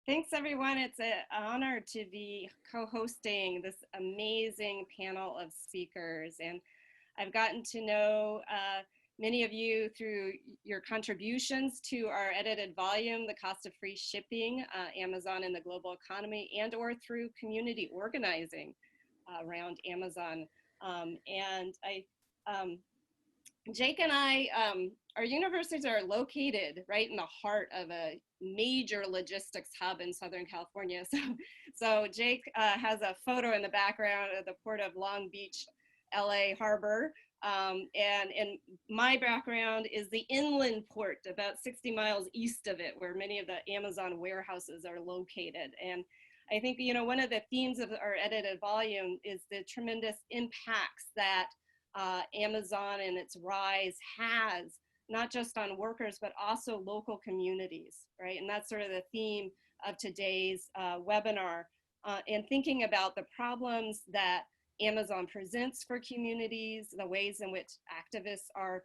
Thanks, everyone. It's an honor to be co-hosting this amazing panel of speakers. And I've gotten to know many of you through your contributions to our edited volume, The Cost of Free Shipping, Amazon and the Global Economy, and or through community organizing around Amazon. Jake and I, our universities are located right in the heart of a major logistics hub in Southern California. So Jake has a photo in the background of the port of Long Beach, LA Harbor. And my background is the inland port, about 60 miles east of it, where many of the Amazon warehouses are located. And I think, one of the themes of our edited volume is the tremendous impacts that Amazon and its rise has, not just on workers, but also local communities, right? And that's sort of the theme of today's webinar. And thinking about the problems that Amazon presents for communities, the ways in which activists are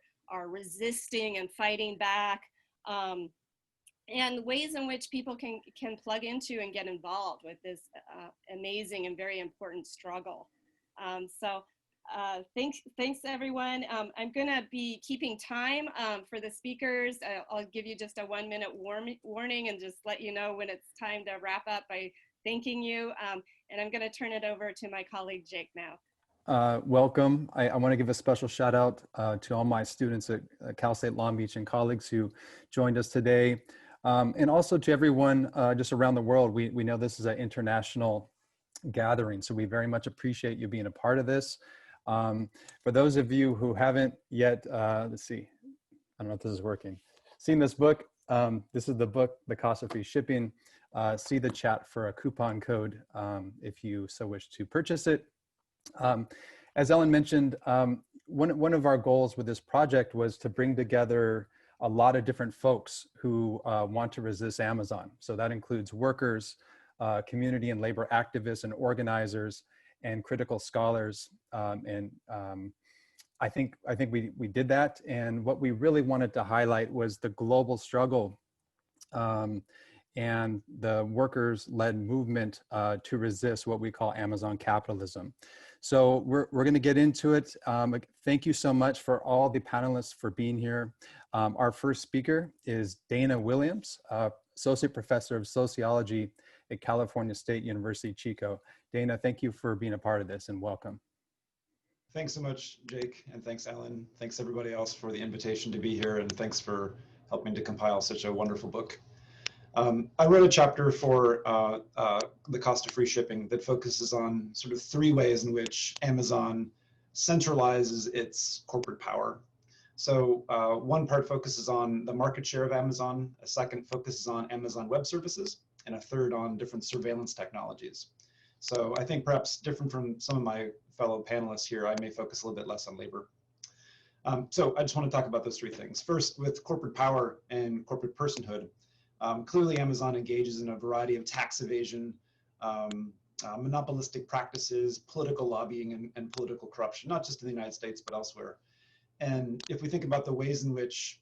resisting and fighting back, and ways in which people can plug into and get involved with this amazing and very important struggle. Thanks everyone. I'm gonna be keeping time for the speakers. I'll give you just a 1-minute warning and just let you know when it's time to wrap up by thanking you. And I'm gonna turn it over to my colleague Jake now. Welcome. I want to give a special shout out to all my students at Cal State Long Beach and colleagues who joined us today. And also to everyone just around the world. We know this is an international gathering, so we very much appreciate you being a part of this. For those of you who haven't yet, let's see, I don't know if this is working, seen this book, this is the book, The Cost of Free Shipping. See the chat for a coupon code if you so wish to purchase it. As Ellen mentioned, one of our goals with this project was to bring together a lot of different folks who want to resist Amazon. So that includes workers, community and labor activists and organizers, and critical scholars. I think we did that. And what we really wanted to highlight was the global struggle and the workers-led movement to resist what we call Amazon capitalism. So we're going to get into it. Thank you so much for all the panelists for being here. Our first speaker is Dana Williams, Associate Professor of Sociology at California State University, Chico. Dana, thank you for being a part of this and welcome. Thanks so much, Jake, and thanks, Ellen. Thanks everybody else for the invitation to be here, and thanks for helping to compile such a wonderful book. I wrote a chapter for The Cost of Free Shipping that focuses on sort of 3 ways in which Amazon centralizes its corporate power. So one part focuses on the market share of Amazon, a second focuses on Amazon Web Services, and a third on different surveillance technologies. So I think perhaps different from some of my fellow panelists here, I may focus a little bit less on labor. So I just want to talk about those 3 things. First, with corporate power and corporate personhood. Clearly, Amazon engages in a variety of tax evasion, monopolistic practices, political lobbying, and political corruption, not just in the United States, but elsewhere. And if we think about the ways in which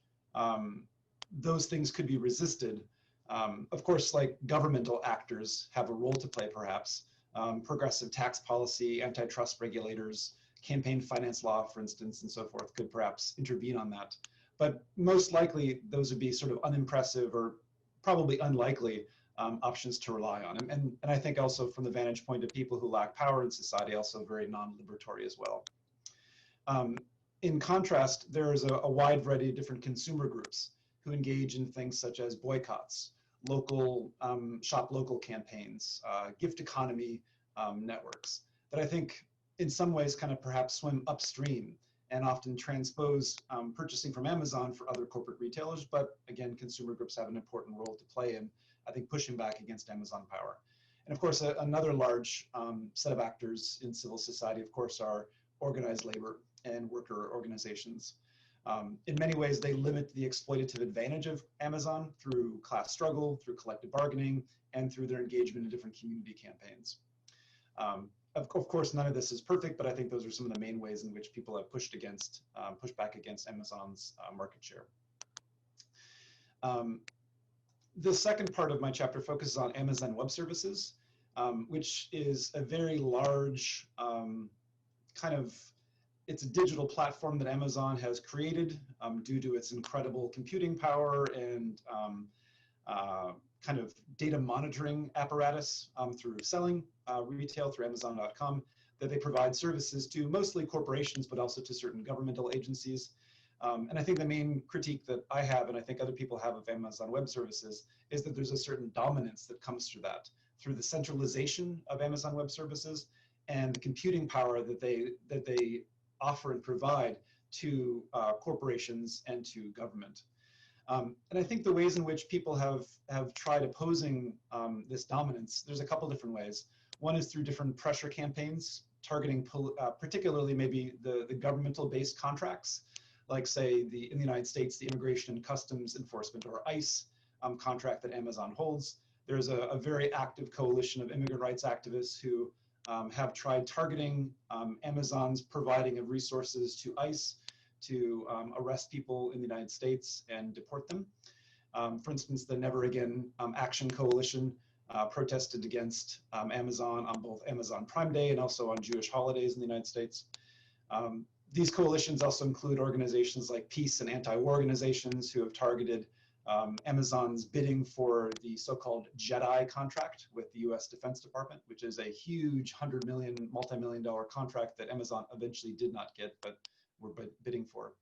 those things could be resisted, of course, like governmental actors have a role to play, perhaps. Progressive tax policy, antitrust regulators, campaign finance law, for instance, and so forth, could perhaps intervene on that. But most likely, those would be sort of unimpressive or probably unlikely options to rely on. And I think also from the vantage point of people who lack power in society, also very non-liberatory as well. In contrast, there is a wide variety of different consumer groups who engage in things such as boycotts, local shop local campaigns, gift economy networks that I think in some ways kind of perhaps swim upstream and often transpose purchasing from Amazon for other corporate retailers. But again, consumer groups have an important role to play in, I think, pushing back against Amazon power. And of course, another large set of actors in civil society, of course, are organized labor and worker organizations. In many ways, they limit the exploitative advantage of Amazon through class struggle, through collective bargaining, and through their engagement in different community campaigns. Of course, none of this is perfect, but I think those are some of the main ways in which people have pushed back against Amazon's market share. The second part of my chapter focuses on Amazon Web Services, which is a very large it's a digital platform that Amazon has created due to its incredible computing power and kind of data monitoring apparatus through selling retail through Amazon.com, that they provide services to mostly corporations, but also to certain governmental agencies. And I think the main critique that I have, and I think other people have of Amazon Web Services, is that there's a certain dominance that comes through that, through the centralization of Amazon Web Services and the computing power that they offer and provide to corporations and to government. And I think the ways in which people have tried opposing this dominance, there's a couple different ways. One is through different pressure campaigns targeting particularly maybe the governmental-based contracts, like say in the United States, the Immigration and Customs Enforcement, or ICE, contract that Amazon holds. There's a very active coalition of immigrant rights activists who have tried targeting Amazon's providing of resources to ICE to arrest people in the United States and deport them. For instance, the Never Again Action Coalition protested against Amazon on both Amazon Prime Day and also on Jewish holidays in the United States. These coalitions also include organizations like peace and anti-war organizations who have targeted Amazon's bidding for the so-called JEDI contract with the US Defense Department, which is a huge $100 million, multi-million-dollar contract that Amazon eventually did not get, but were bidding for.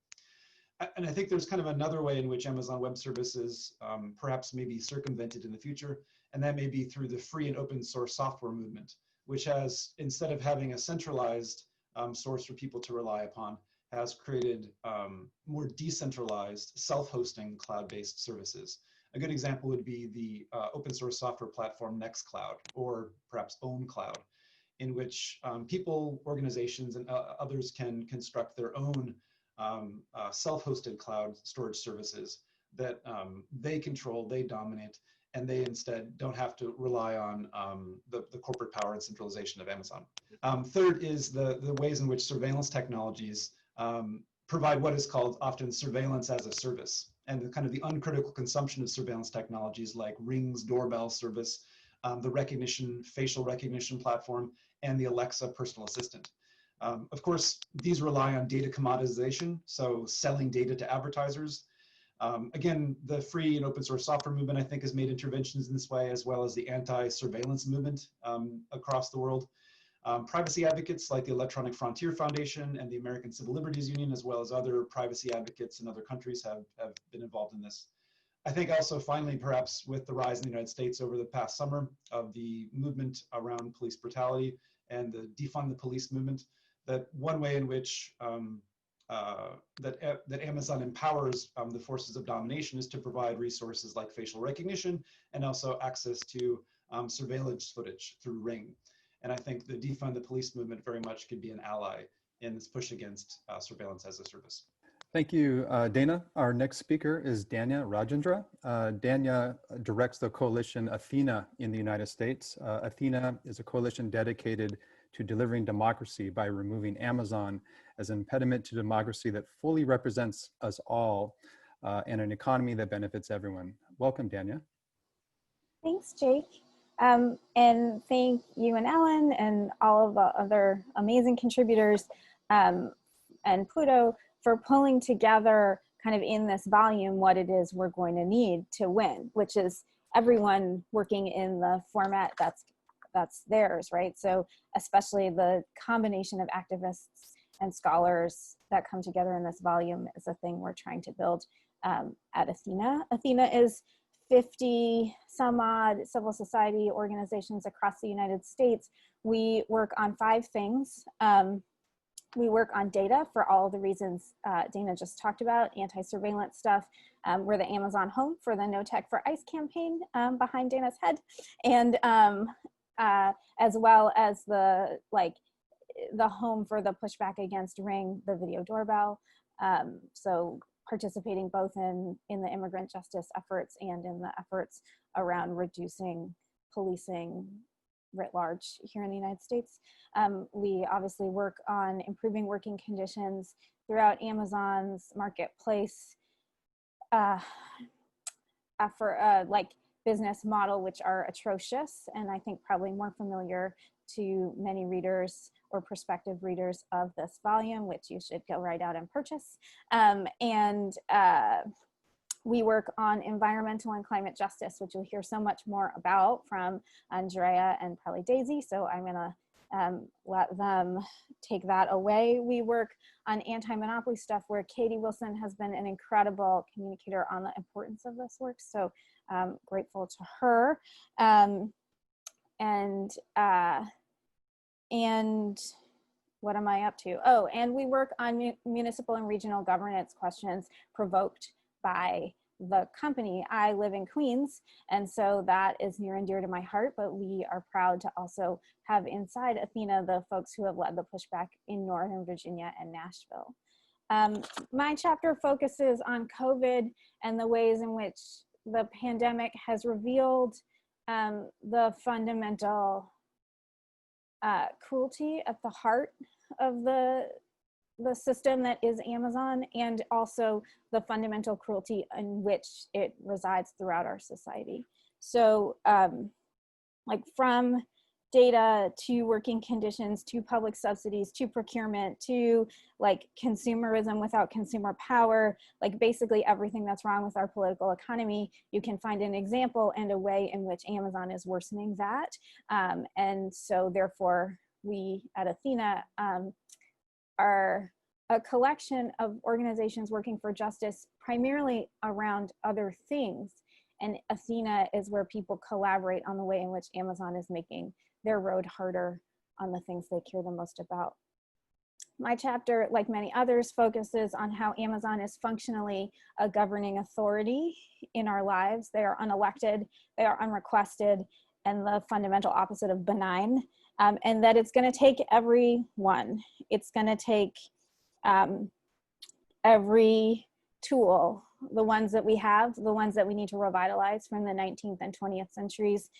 And I think there's kind of another way in which Amazon Web Services perhaps may be circumvented in the future, and that may be through the free and open source software movement, which has, instead of having a centralized source for people to rely upon, has created more decentralized, self-hosting cloud-based services. A good example would be the open source software platform Nextcloud, or perhaps OwnCloud, in which people, organizations, and others can construct their own self-hosted cloud storage services that they control, they dominate, and they instead don't have to rely on the corporate power and centralization of Amazon. Third is the ways in which surveillance technologies provide what is called often surveillance as a service, and the kind of the uncritical consumption of surveillance technologies like Ring's doorbell service, the facial recognition platform, and the Alexa personal assistant. Of course, these rely on data commoditization, so selling data to advertisers. Again, the free and open source software movement, I think, has made interventions in this way, as well as the anti-surveillance movement across the world. Privacy advocates like the Electronic Frontier Foundation and the American Civil Liberties Union, as well as other privacy advocates in other countries, have been involved in this. I think also, finally, perhaps with the rise in the United States over the past summer of the movement around police brutality and the defund the police movement, that one way in which that Amazon empowers the forces of domination is to provide resources like facial recognition and also access to surveillance footage through Ring. And I think the defund the police movement very much could be an ally in this push against surveillance as a service. Thank you, Dana. Our next speaker is Dania Rajendra. Dania directs the coalition Athena in the United States. Athena is a coalition dedicated to delivering democracy by removing Amazon as an impediment to democracy that fully represents us all and an economy that benefits everyone. Welcome, Dania. Thanks, Jake. And thank you and Ellen and all of the other amazing contributors and Pluto for pulling together kind of in this volume what it is we're going to need to win, which is everyone working in the format that's theirs, right? So especially the combination of activists and scholars that come together in this volume is a thing we're trying to build at Athena. Athena is 50 some odd civil society organizations across the United States. We work on 5 things. We work on data for all the reasons Dana just talked about, anti-surveillance stuff. We're the Amazon home for the No Tech for ICE campaign behind Dana's head. And as well as the home for the pushback against Ring, the video doorbell. So participating both in the immigrant justice efforts and in the efforts around reducing policing writ large here in the United States. We obviously work on improving working conditions throughout Amazon's marketplace effort, like business model, which are atrocious, and I think probably more familiar to many readers or prospective readers of this volume, which you should go right out and purchase. We work on environmental and climate justice, which you'll hear so much more about from Andrea and probably Daisy. So I'm gonna let them take that away. We work on anti-monopoly stuff where Katie Wilson has been an incredible communicator on the importance of this work. So grateful to her. And what am I up to? Oh, and we work on municipal and regional governance questions provoked by the company. I live in Queens, and so that is near and dear to my heart, but we are proud to also have inside Athena the folks who have led the pushback in Northern Virginia and Nashville. My chapter focuses on COVID and the ways in which the pandemic has revealed the fundamental cruelty at the heart of the system that is Amazon, and also the fundamental cruelty in which it resides throughout our society. So like from data to working conditions, to public subsidies, to procurement, to like consumerism without consumer power, like basically everything that's wrong with our political economy, you can find an example and a way in which Amazon is worsening that. And so therefore we at Athena are a collection of organizations working for justice primarily around other things. And Athena is where people collaborate on the way in which Amazon is making their road harder on the things they care the most about. My chapter, like many others, focuses on how Amazon is functionally a governing authority in our lives. They are unelected, they are unrequested, and the fundamental opposite of benign. And that it's going to take everyone. It's going to take every tool, the ones that we have, the ones that we need to revitalize from the 19th and 20th centuries,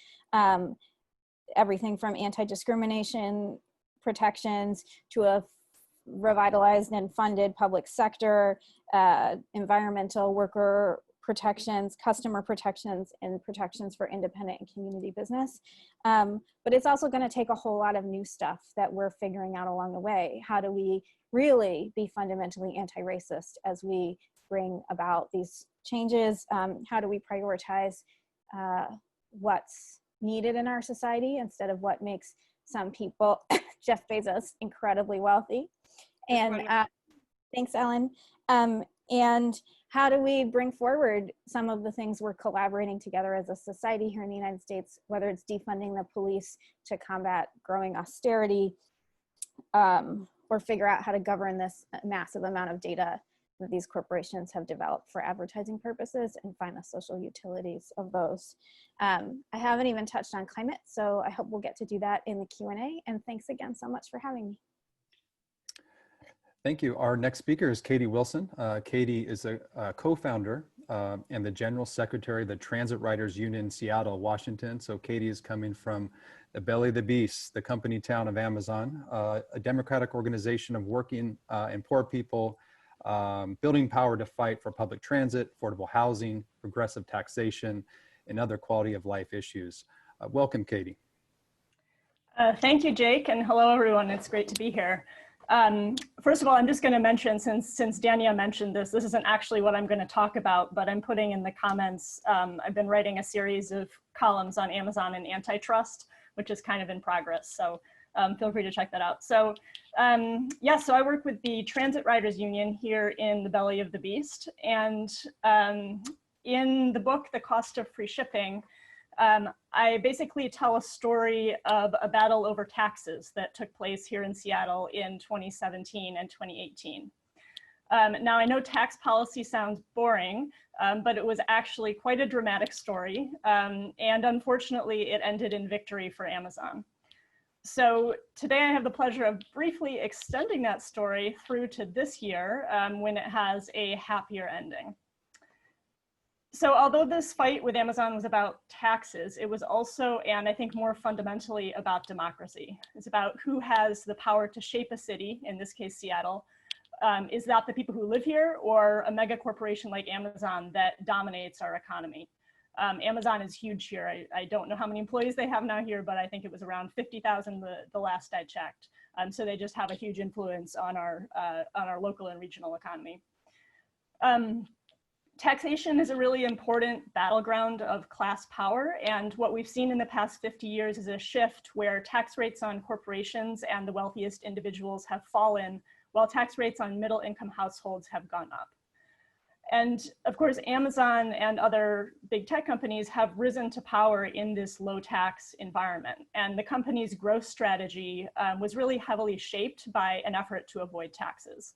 everything from anti-discrimination protections to a revitalized and funded public sector, environmental worker protections, customer protections, and protections for independent and community business. But it's also going to take a whole lot of new stuff that we're figuring out along the way. How do we really be fundamentally anti-racist as we bring about these changes? How do we prioritize what's needed in our society instead of what makes some people, Jeff Bezos, incredibly wealthy? And thanks, Ellen. And how do we bring forward some of the things we're collaborating together as a society here in the United States, whether it's defunding the police to combat growing austerity, or figure out how to govern this massive amount of data that these corporations have developed for advertising purposes and find the social utilities of those. I haven't even touched on climate, so I hope we'll get to do that in the Q&A, and thanks again so much for having me. Thank you. Our next speaker is Katie Wilson. Katie is a co-founder and the General Secretary of the Transit Riders Union in Seattle, Washington. So Katie is coming from the belly of the beast, the company town of Amazon, a democratic organization of working and poor people, building power to fight for public transit, affordable housing, progressive taxation, and other quality of life issues. Welcome, Katie. Thank you, Jake, and hello, everyone. It's great to be here. First of all, I'm just going to mention, since Dania mentioned this isn't actually what I'm going to talk about, but I'm putting in the comments, I've been writing a series of columns on Amazon and antitrust, which is kind of in progress. So feel free to check that out. So yeah, so I work with the Transit Riders Union here in the belly of the beast. And in the book, The Cost of Free Shipping, I basically tell a story of a battle over taxes that took place here in Seattle in 2017 and 2018. Now, I know tax policy sounds boring, but it was actually quite a dramatic story. And unfortunately, it ended in victory for Amazon. So today I have the pleasure of briefly extending that story through to this year when it has a happier ending. So although this fight with Amazon was about taxes, it was also, and I think more fundamentally, about democracy. It's about who has the power to shape a city, in this case, Seattle. Is that the people who live here, or a mega corporation like Amazon that dominates our economy? Amazon is huge here. I don't know how many employees they have now here, but I think it was around 50,000 the last I checked. So they just have a huge influence on our local and regional economy. Taxation is a really important battleground of class power. And what we've seen in the past 50 years is a shift where tax rates on corporations and the wealthiest individuals have fallen, while tax rates on middle income households have gone up. And of course, Amazon and other big tech companies have risen to power in this low tax environment. And the company's growth strategy was really heavily shaped by an effort to avoid taxes.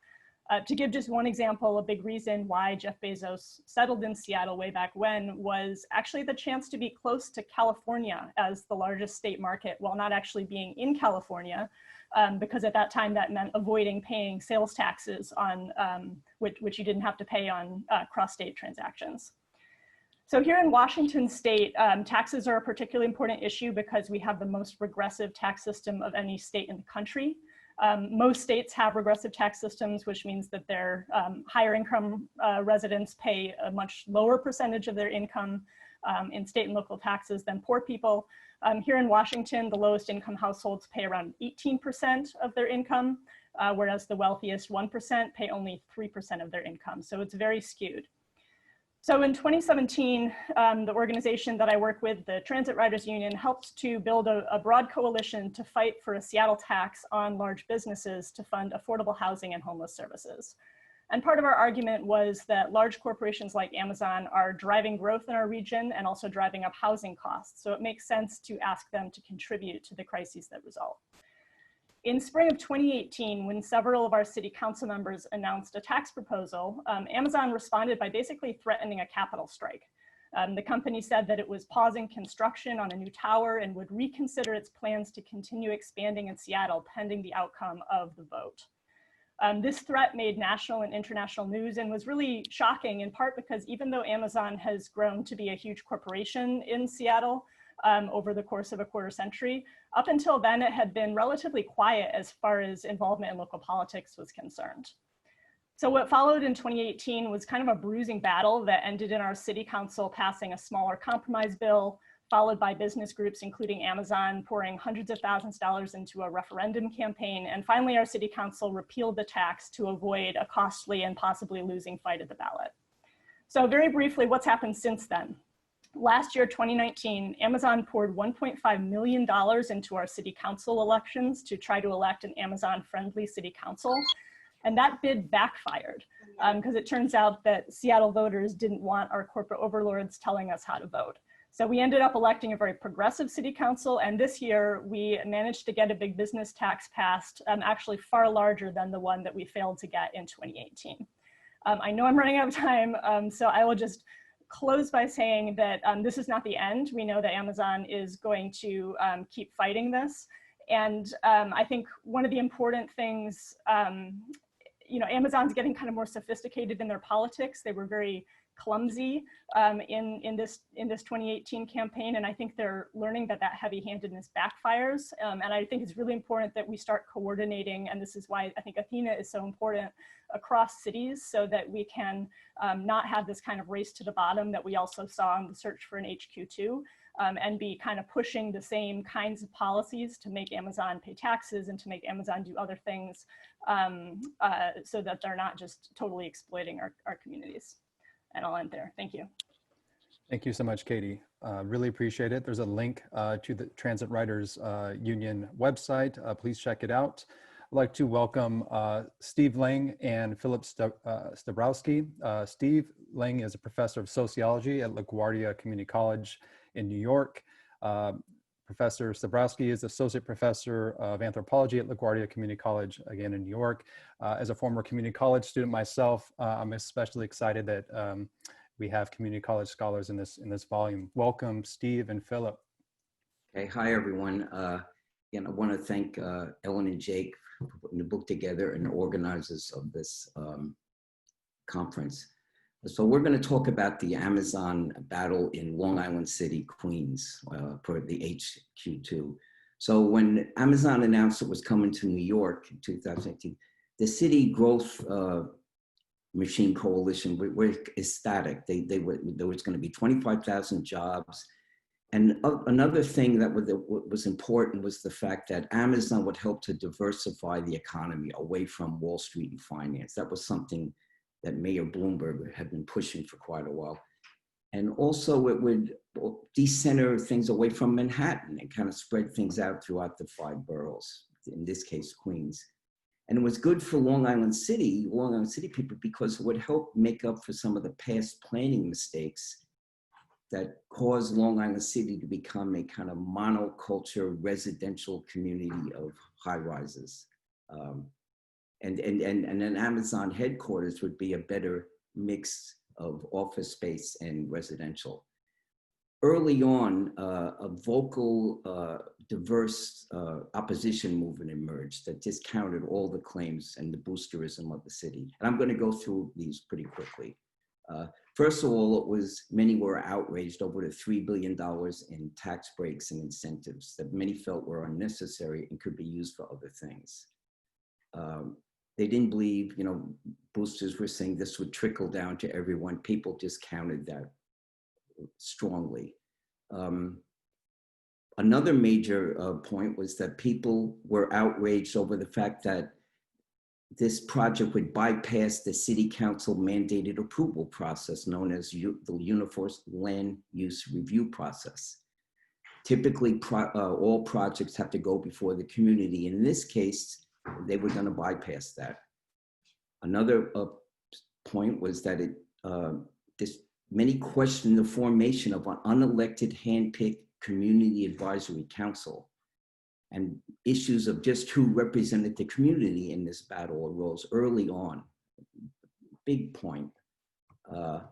To give just one example, a big reason why Jeff Bezos settled in Seattle way back when was actually the chance to be close to California as the largest state market while not actually being in California, because at that time that meant avoiding paying sales taxes on which you didn't have to pay on cross-state transactions. So here in Washington state, taxes are a particularly important issue because we have the most regressive tax system of any state in the country. Most states have regressive tax systems, which means that their higher income residents pay a much lower percentage of their income in state and local taxes than poor people. Here in Washington, the lowest income households pay around 18% of their income, whereas the wealthiest 1% pay only 3% of their income. So it's very skewed. So in 2017, the organization that I work with, the Transit Riders Union, helped to build a broad coalition to fight for a Seattle tax on large businesses to fund affordable housing and homeless services. And part of our argument was that large corporations like Amazon are driving growth in our region and also driving up housing costs. So it makes sense to ask them to contribute to the crises that result. In spring of 2018, when several of our city council members announced a tax proposal, Amazon responded by basically threatening a capital strike. The company said that it was pausing construction on a new tower and would reconsider its plans to continue expanding in Seattle pending the outcome of the vote. This threat made national and international news and was really shocking, in part because even though Amazon has grown to be a huge corporation in Seattle over the course of a quarter century, up until then it had been relatively quiet as far as involvement in local politics was concerned. So what followed in 2018 was kind of a bruising battle that ended in our city council passing a smaller compromise bill, followed by business groups, including Amazon, pouring hundreds of thousands of dollars into a referendum campaign. And finally, our city council repealed the tax to avoid a costly and possibly losing fight at the ballot. So very briefly, what's happened since then? Last year, 2019, Amazon poured $1.5 million into our city council elections to try to elect an Amazon-friendly city council. And that bid backfired because it turns out that Seattle voters didn't want our corporate overlords telling us how to vote. So we ended up electing a very progressive city council, and this year we managed to get a big business tax passed, actually far larger than the one that we failed to get in 2018. I know I'm running out of time, so I will just close by saying that this is not the end. We know that Amazon is going to keep fighting this. And I think one of the important things, Amazon's getting kind of more sophisticated in their politics. They were very clumsy in this 2018 campaign, and I think they're learning that heavy-handedness backfires. And I think it's really important that we start coordinating, and this is why I think Athena is so important, across cities so that we can not have this kind of race to the bottom that we also saw in the search for an HQ2, and be kind of pushing the same kinds of policies to make Amazon pay taxes and to make Amazon do other things so that they're not just totally exploiting our communities. And I'll end there. Thank you. Thank you so much, Katie. Really appreciate it. There's a link to the Transit Riders Union website. Please check it out. I'd like to welcome Steve Lang and Filip Stabrowski. Steve Lang is a professor of sociology at LaGuardia Community College in New York. Professor Stabrowski is associate professor of anthropology at LaGuardia Community College, again in New York. As a former community college student myself, I'm especially excited that we have community college scholars in this volume. Welcome, Steve and Filip. Okay, hi everyone. Again, I want to thank Ellen and Jake for putting the book together and the organizers of this conference. So we're going to talk about the Amazon battle in Long Island City, Queens, for the HQ2. So when Amazon announced it was coming to New York in 2018, the city growth Machine Coalition were ecstatic. There was going to be 25,000 jobs. And another thing that was important was the fact that Amazon would help to diversify the economy away from Wall Street and finance. That was something that Mayor Bloomberg had been pushing for quite a while. And also it would decenter things away from Manhattan and kind of spread things out throughout the 5 boroughs, in this case, Queens. And it was good for Long Island City people, because it would help make up for some of the past planning mistakes that caused Long Island City to become a kind of monoculture residential community of high rises. And an Amazon headquarters would be a better mix of office space and residential. Early on, a vocal, diverse opposition movement emerged that discounted all the claims and the boosterism of the city. And I'm going to go through these pretty quickly. First of all, many were outraged over the $3 billion in tax breaks and incentives that many felt were unnecessary and could be used for other things. They didn't believe, boosters were saying this would trickle down to everyone. People discounted that strongly. Another major point was that people were outraged over the fact that this project would bypass the city council mandated approval process known as the Uniform Land Use Review process. Typically, all projects have to go before the community. In this case, they were going to bypass that. Another point was that many questioned the formation of an unelected, hand-picked community advisory council, and issues of just who represented the community in this battle arose early on. Big point.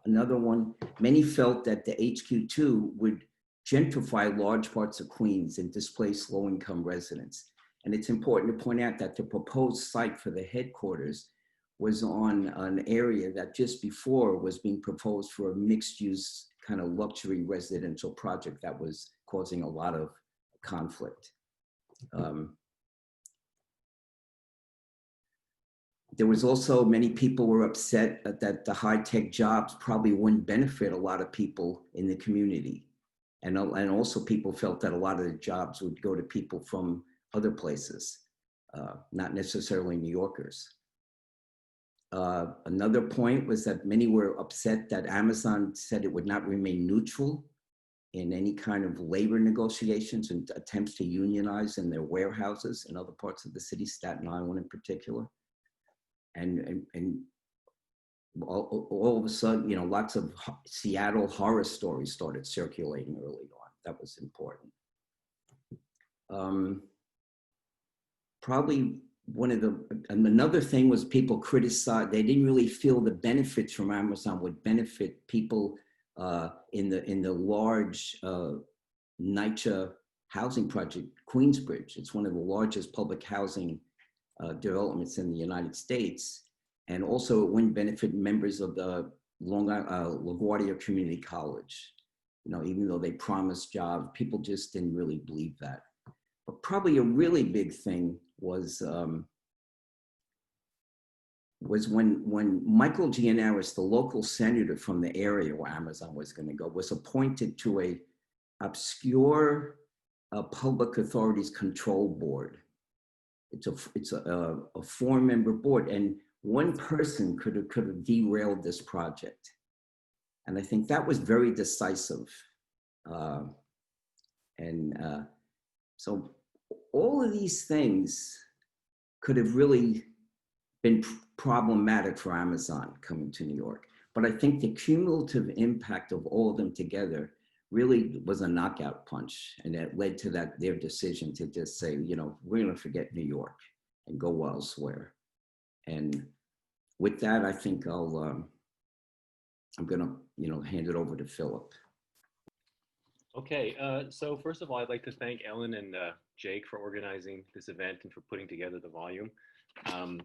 Another one, many felt that the HQ2 would gentrify large parts of Queens and displace low-income residents. And it's important to point out that the proposed site for the headquarters was on an area that just before was being proposed for a mixed-use kind of luxury residential project that was causing a lot of conflict. There was also, many people were upset that the high-tech jobs probably wouldn't benefit a lot of people in the community. And also people felt that a lot of the jobs would go to people from other places, not necessarily New Yorkers. Another point was that many were upset that Amazon said it would not remain neutral in any kind of labor negotiations and attempts to unionize in their warehouses in other parts of the city, Staten Island in particular. And all of a sudden, lots of Seattle horror stories started circulating early on. That was important. Probably another thing was people criticized, they didn't really feel the benefits from Amazon would benefit people in the large NYCHA housing project, Queensbridge. It's one of the largest public housing developments in the United States. And also it wouldn't benefit members of the LaGuardia Community College. Even though they promised jobs, people just didn't really believe that. But probably a really big thing was when Michael Gianaris, the local senator from the area where Amazon was going to go, was appointed to a obscure public authorities control board. It's a 4-member board, and one person could have derailed this project. And I think that was very decisive. So all of these things could have really been problematic for Amazon coming to New York. But I think the cumulative impact of all of them together really was a knockout punch. And it led to their decision to just say, we're going to forget New York and go elsewhere. And with that, I think I'm going to hand it over to Philip. Okay, so first of all, I'd like to thank Ellen and Jake for organizing this event and for putting together the volume. I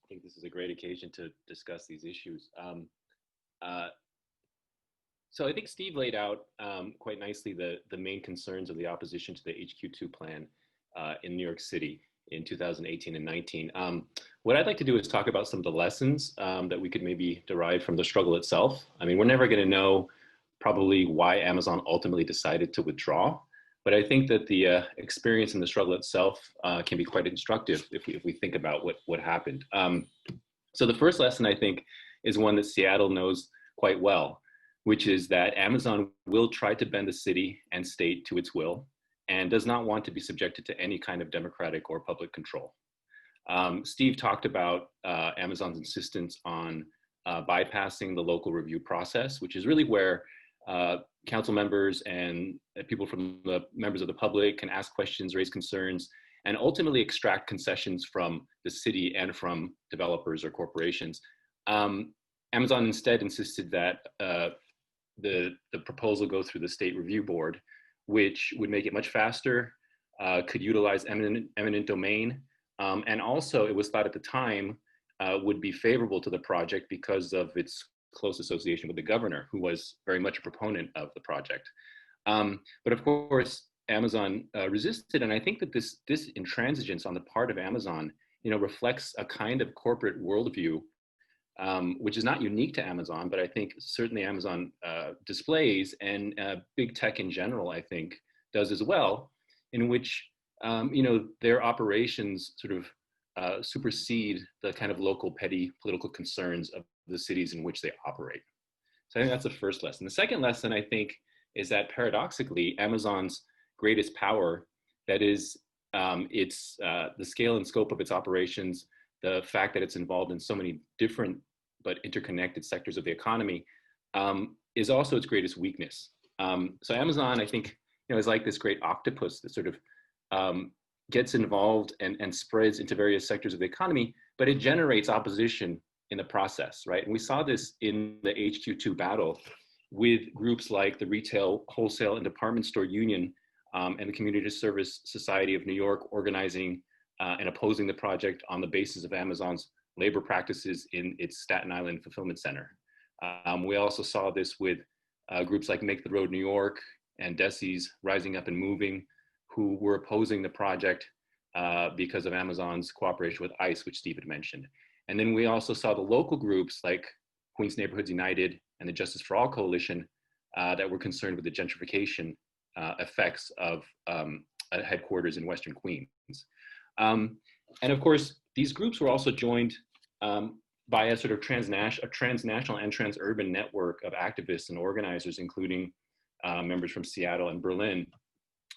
think this is a great occasion to discuss these issues. So I think Steve laid out quite nicely the main concerns of the opposition to the HQ2 plan in New York City. in 2018 and 19. What I'd like to do is talk about some of the lessons that we could maybe derive from the struggle itself. I mean, we're never going to know probably why Amazon ultimately decided to withdraw, but I think that the experience in the struggle itself can be quite instructive if we think about what happened. So the first lesson, I think, is one that Seattle knows quite well, which is that Amazon will try to bend the city and state to its will and does not want to be subjected to any kind of democratic or public control. Steve talked about Amazon's insistence on bypassing the local review process, which is really where council members and people from the members of the public can ask questions, raise concerns, and ultimately extract concessions from the city and from developers or corporations. Amazon instead insisted that the proposal go through the State Review Board, which would make it much faster, could utilize eminent domain, and also it was thought at the time would be favorable to the project because of its close association with the governor, who was very much a proponent of the project. But of course, Amazon resisted, and I think that this intransigence on the part of Amazon, reflects a kind of corporate worldview, which is not unique to Amazon, but I think certainly Amazon displays, and big tech in general, I think, does as well, in which their operations sort of supersede the kind of local petty political concerns of the cities in which they operate. So I think that's the first lesson. The second lesson, I think, is that paradoxically, Amazon's greatest power, that is the scale and scope of its operations, the fact that it's involved in so many different but interconnected sectors of the economy, is also its greatest weakness. So Amazon, I think, is like this great octopus that sort of gets involved and spreads into various sectors of the economy, but it generates opposition in the process, right? And we saw this in the HQ2 battle with groups like the Retail, Wholesale, and Department Store Union and the Community Service Society of New York organizing and opposing the project on the basis of Amazon's labor practices in its Staten Island fulfillment center. We also saw this with groups like Make the Road New York and DESI's Rising Up and Moving, who were opposing the project because of Amazon's cooperation with ICE, which Steve had mentioned. And then we also saw the local groups like Queens Neighborhoods United and the Justice for All Coalition that were concerned with the gentrification effects of a headquarters in Western Queens. And of course, these groups were also joined by a sort of transnational and transurban network of activists and organizers, including members from Seattle and Berlin,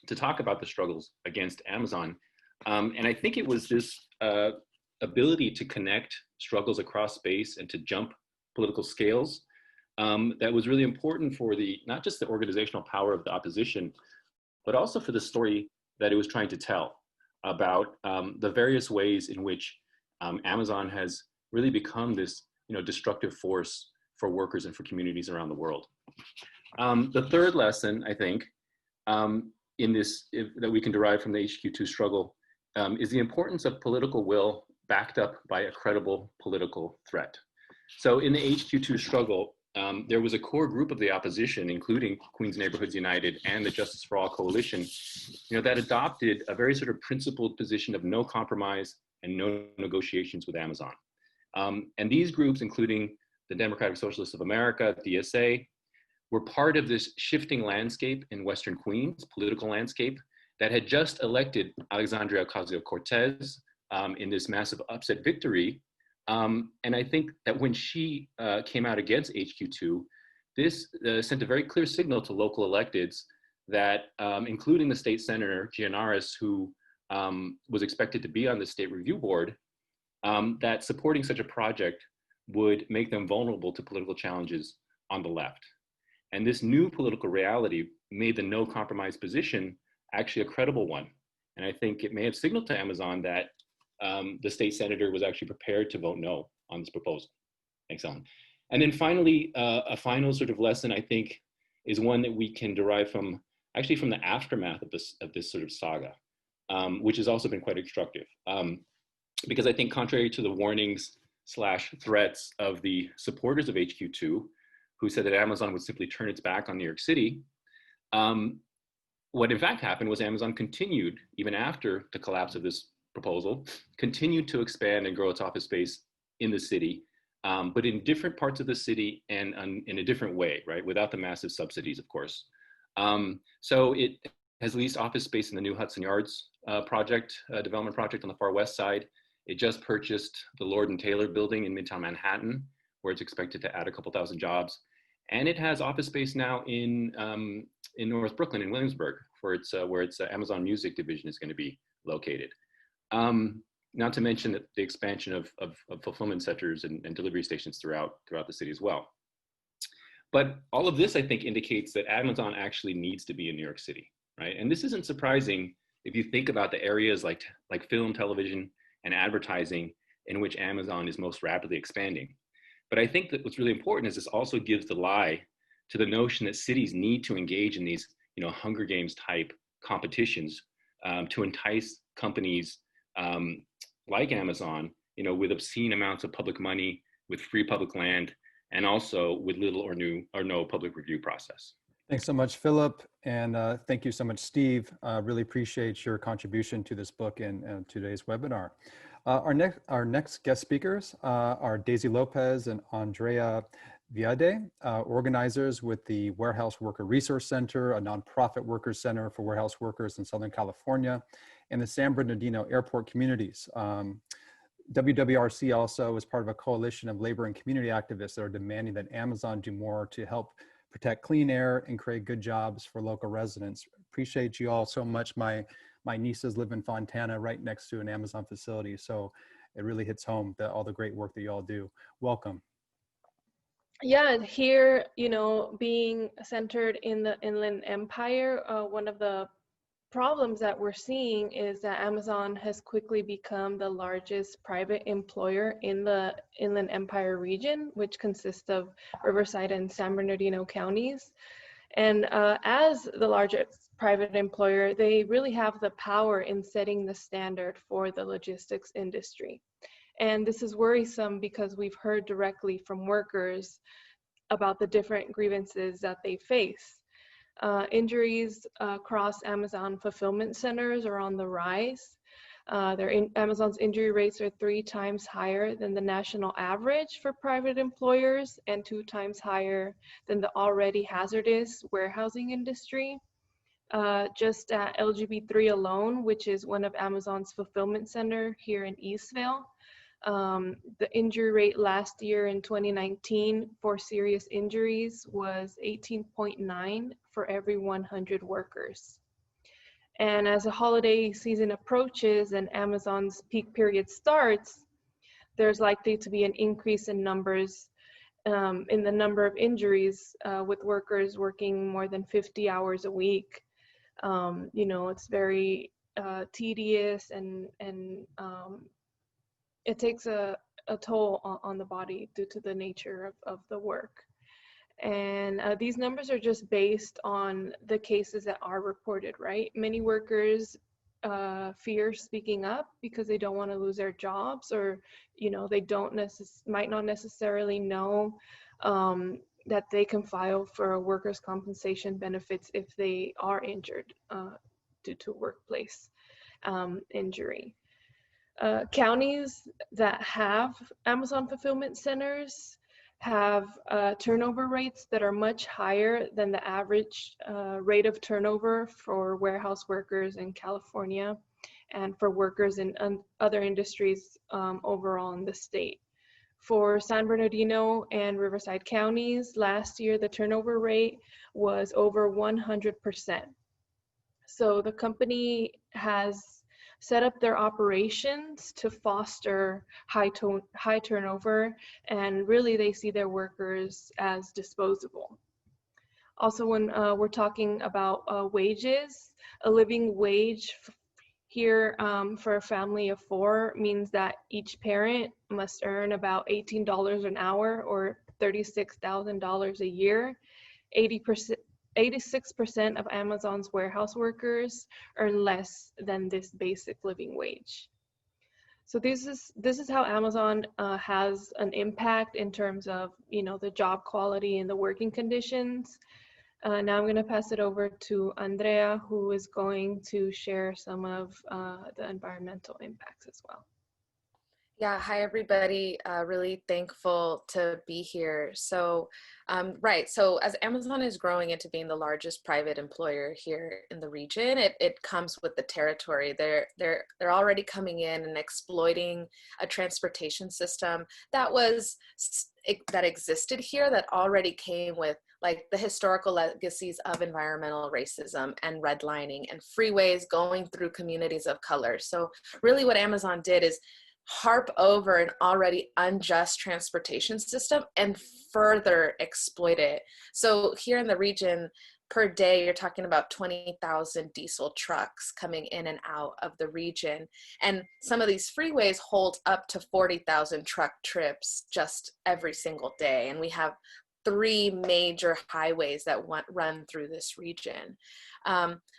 to talk about the struggles against Amazon. And I think it was this ability to connect struggles across space and to jump political scales that was really important for not just the organizational power of the opposition, but also for the story that it was trying to tell about the various ways in which Amazon has really become this destructive force for workers and for communities around the world. The third lesson, I think, that we can derive from the HQ2 struggle is the importance of political will backed up by a credible political threat. So in the HQ2 struggle, there was a core group of the opposition, including Queens Neighborhoods United and the Justice for All Coalition, that adopted a very sort of principled position of no compromise and no negotiations with Amazon. And these groups, including the Democratic Socialists of America, DSA, were part of this shifting landscape in Western Queens, political landscape, that had just elected Alexandria Ocasio-Cortez in this massive upset victory. And I think that when she came out against HQ2, this sent a very clear signal to local electeds that, including the state senator, Gianaris, who was expected to be on the State Review Board, that supporting such a project would make them vulnerable to political challenges on the left. And this new political reality made the no compromise position actually a credible one. And I think it may have signaled to Amazon that the state senator was actually prepared to vote no on this proposal. Thanks, Ellen. And then finally, a final sort of lesson, I think, is one that we can derive from the aftermath of this sort of saga, which has also been quite instructive. Because I think contrary to the warnings / threats of the supporters of HQ2, who said that Amazon would simply turn its back on New York City, what in fact happened was Amazon continued, even after the collapse of this proposal, continued to expand and grow its office space in the city, but in different parts of the city and in a different way, right? Without the massive subsidies, of course. So it has leased office space in the new Hudson Yards development project on the far west side. It just purchased the Lord and Taylor building in Midtown Manhattan, where it's expected to add a couple thousand jobs. And it has office space now in North Brooklyn in Williamsburg, where its Amazon Music division is going to be located. Not to mention that the expansion of fulfillment centers and delivery stations throughout the city as well. But all of this, I think, indicates that Amazon actually needs to be in New York City, right? And this isn't surprising if you think about the areas like film, television, and advertising in which Amazon is most rapidly expanding. But I think that what's really important is this also gives the lie to the notion that cities need to engage in these, Hunger Games type competitions to entice companies like Amazon, with obscene amounts of public money, with free public land, and also with little or no public review process. Thanks so much, Philip, and thank you so much, Steve. Really appreciate your contribution to this book and today's webinar. Our next guest speakers are Daisy Lopez and Andrea Vidaurre, organizers with the Warehouse Worker Resource Center, a nonprofit workers center for warehouse workers in Southern California, and the San Bernardino Airport communities. WWRC also is part of a coalition of labor and community activists that are demanding that Amazon do more to help protect clean air and create good jobs for local residents. Appreciate you all so much. My nieces live in Fontana right next to an Amazon facility, so it really hits home that all the great work that you all do. Welcome. Yeah, here, being centered in the Inland Empire, one of the problems that we're seeing is that Amazon has quickly become the largest private employer in the Inland Empire region, which consists of Riverside and San Bernardino counties. And as the largest private employer, they really have the power in setting the standard for the logistics industry. And this is worrisome because we've heard directly from workers about the different grievances that they face. Injuries across Amazon fulfillment centers are on the rise. Amazon's injury rates are 3 times higher than the national average for private employers and 2 times higher than the already hazardous warehousing industry. Just at LGB3 alone, which is one of Amazon's fulfillment center here in Eastvale, the injury rate last year in 2019 for serious injuries was 18.9 for every 100 workers. And as the holiday season approaches and Amazon's peak period starts, there's likely to be an increase in numbers in the number of injuries with workers working more than 50 hours a week. It's very tedious and it takes a toll on the body due to the nature of the work. And these numbers are just based on the cases that are reported, right? Many workers fear speaking up because they don't want to lose their jobs, or they might not necessarily know that they can file for a workers' compensation benefits if they are injured due to workplace injury. Counties that have Amazon fulfillment centers have turnover rates that are much higher than the average rate of turnover for warehouse workers in California and for workers in other industries overall in the state. For San Bernardino and Riverside counties, last year the turnover rate was over 100%. So the company has set up their operations to foster high turnover, and really they see their workers as disposable. Also, when we're talking about wages, a living wage here for a family of 4 means that each parent must earn about $18 an hour or $36,000 a year. 86% of Amazon's warehouse workers earn less than this basic living wage. So this is how Amazon has an impact in terms of the job quality and the working conditions. Now I'm going to pass it over to Andrea, who is going to share some of the environmental impacts as well. Yeah, hi everybody. Really thankful to be here. So, right, so as Amazon is growing into being the largest private employer here in the region, it comes with the territory. They're already coming in and exploiting a transportation system that existed here, that already came with like the historical legacies of environmental racism and redlining and freeways going through communities of color. So really what Amazon did is harp over an already unjust transportation system and further exploit it. So here in the region, per day, you're talking about 20,000 diesel trucks coming in and out of the region. And some of these freeways hold up to 40,000 truck trips just every single day. And we have 3 major highways that run through this region.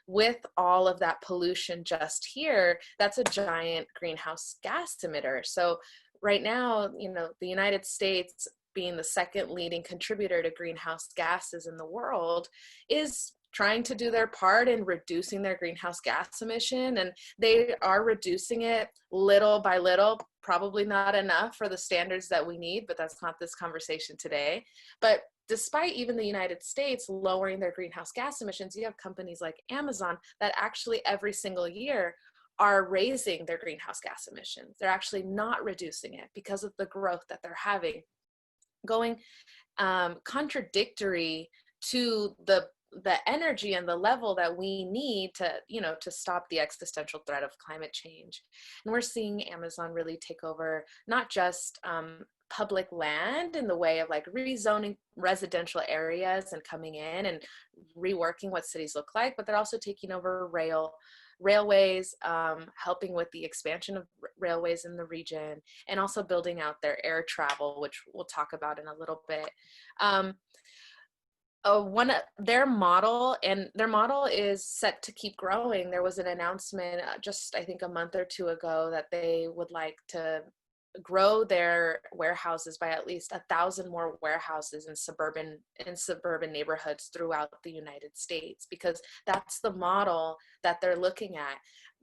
With all of that pollution just here, that's a giant greenhouse gas emitter. So right now, you know, the United States, being the second leading contributor to greenhouse gases in the world, is trying to do their part in reducing their greenhouse gas emission, and they are reducing it little by little, probably not enough for the standards that we need, but that's not this conversation today. But despite even the United States lowering their greenhouse gas emissions, you have companies like Amazon that actually every single year are raising their greenhouse gas emissions. They're actually not reducing it because of the growth that they're having, going contradictory to the energy and the level that we need to, you know, to stop the existential threat of climate change. And we're seeing Amazon really take over not just public land in the way of like rezoning residential areas and coming in and reworking what cities look like, but they're also taking over railways, helping with the expansion of railways in the region, and also building out their air travel, which we'll talk about in a little bit. Their model is set to keep growing. There was an announcement just I think a month or 2 ago that they would like to grow their warehouses by at least 1,000 more warehouses in suburban neighborhoods throughout the United States, because that's the model that they're looking at.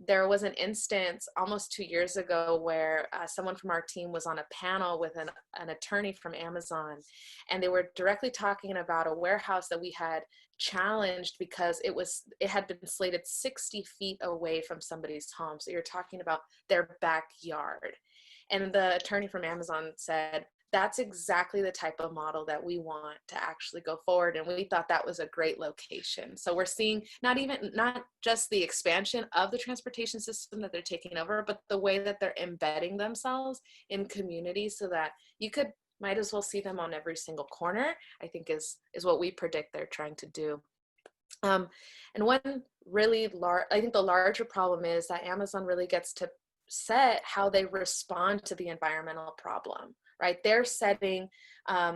There was an instance almost 2 years ago where someone from our team was on a panel with an attorney from Amazon, and they were directly talking about a warehouse that we had challenged because it had been slated 60 feet away from somebody's home. So you're talking about their backyard. And the attorney from Amazon said, that's exactly the type of model that we want to actually go forward. And we thought that was a great location. So we're seeing not just the expansion of the transportation system that they're taking over, but the way that they're embedding themselves in communities so that might as well see them on every single corner, I think is what we predict they're trying to do. And one really I think the larger problem is that Amazon really gets to set how they respond to the environmental problem, right? They're setting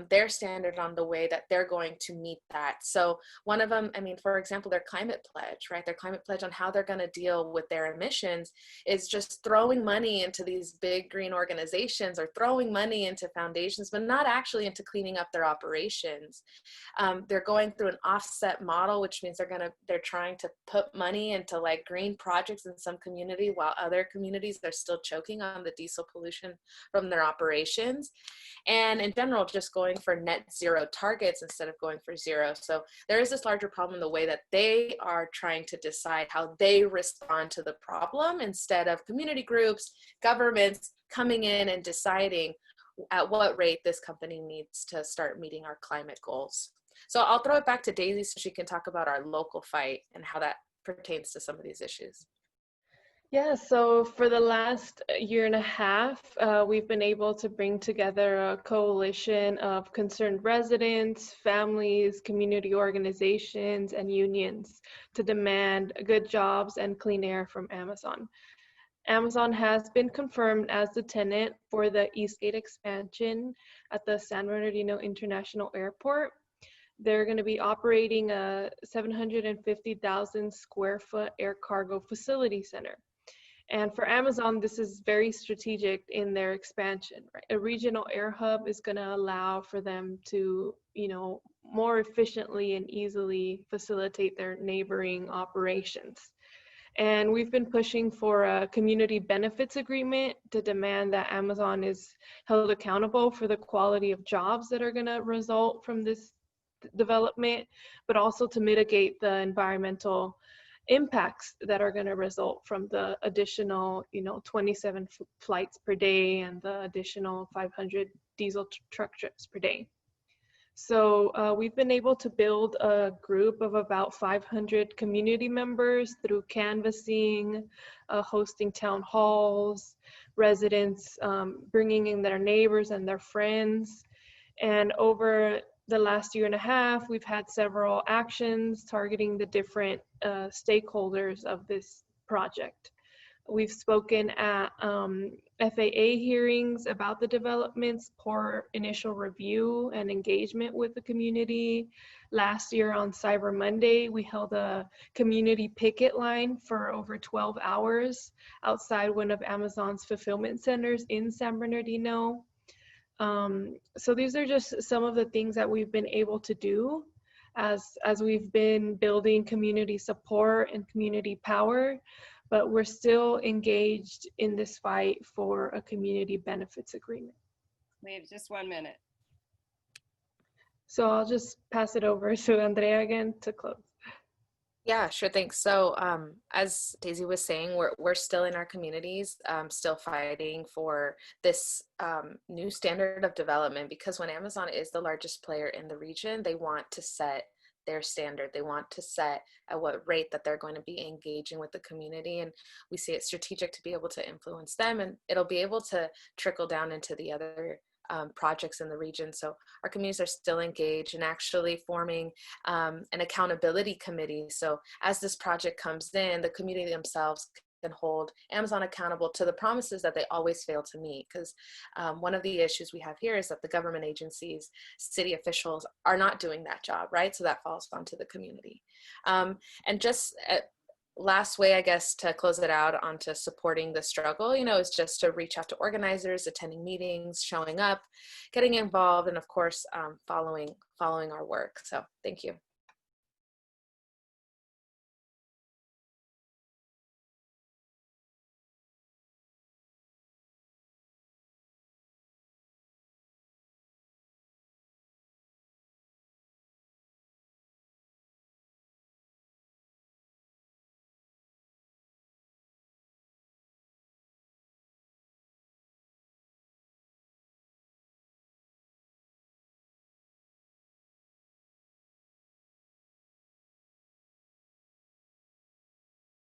their standard on the way that they're going to meet that. So one of them, I mean, for example, their climate pledge, right? Their climate pledge on how they're going to deal with their emissions is just throwing money into these big green organizations or throwing money into foundations, but not actually into cleaning up their operations. They're going through an offset model, which means they're trying to put money into like green projects in some community while other communities they're still choking on the diesel pollution from their operations. And in general, just going for net zero targets instead of going for zero. So there is this larger problem in the way that they are trying to decide how they respond to the problem instead of community groups, governments coming in and deciding at what rate this company needs to start meeting our climate goals. So I'll throw it back to Daisy so she can talk about our local fight and how that pertains to some of these issues. Yeah, so for the last year and a half, we've been able to bring together a coalition of concerned residents, families, community organizations, and unions to demand good jobs and clean air from Amazon. Amazon has been confirmed as the tenant for the Eastgate expansion at the San Bernardino International Airport. They're going to be operating a 750,000 square foot air cargo facility center. And for Amazon, this is very strategic in their expansion, right? A regional air hub is going to allow for them to, more efficiently and easily facilitate their neighboring operations. And we've been pushing for a community benefits agreement to demand that Amazon is held accountable for the quality of jobs that are going to result from this development, but also to mitigate the environmental impacts that are going to result from the additional, 27 flights per day and the additional 500 diesel truck trips per day. So we've been able to build a group of about 500 community members through canvassing, hosting town halls, residents bringing in their neighbors and their friends. And over the last year and a half, we've had several actions targeting the different stakeholders of this project. We've spoken at FAA hearings about the developments, poor initial review and engagement with the community. Last year on Cyber Monday, we held a community picket line for over 12 hours outside one of Amazon's fulfillment centers in San Bernardino. So these are just some of the things that we've been able to do as we've been building community support and community power, but we're still engaged in this fight for a community benefits agreement. We have just 1 minute. So I'll just pass it over to Andrea again to close. Yeah, sure. Thanks. So as Daisy was saying, we're still in our communities, still fighting for this new standard of development, because when Amazon is the largest player in the region, they want to set their standard. They want to set at what rate that they're going to be engaging with the community. And we see it strategic to be able to influence them, and it'll be able to trickle down into the other projects in the region. So our communities are still engaged and actually forming an accountability committee. So as this project comes in, the community themselves can hold Amazon accountable to the promises that they always fail to meet. Because one of the issues we have here is that the government agencies, city officials are not doing that job, right? So that falls onto the community. And just last way, I guess, to close it out onto supporting the struggle, is just to reach out to organizers, attending meetings, showing up, getting involved, and of course, following our work. So thank you.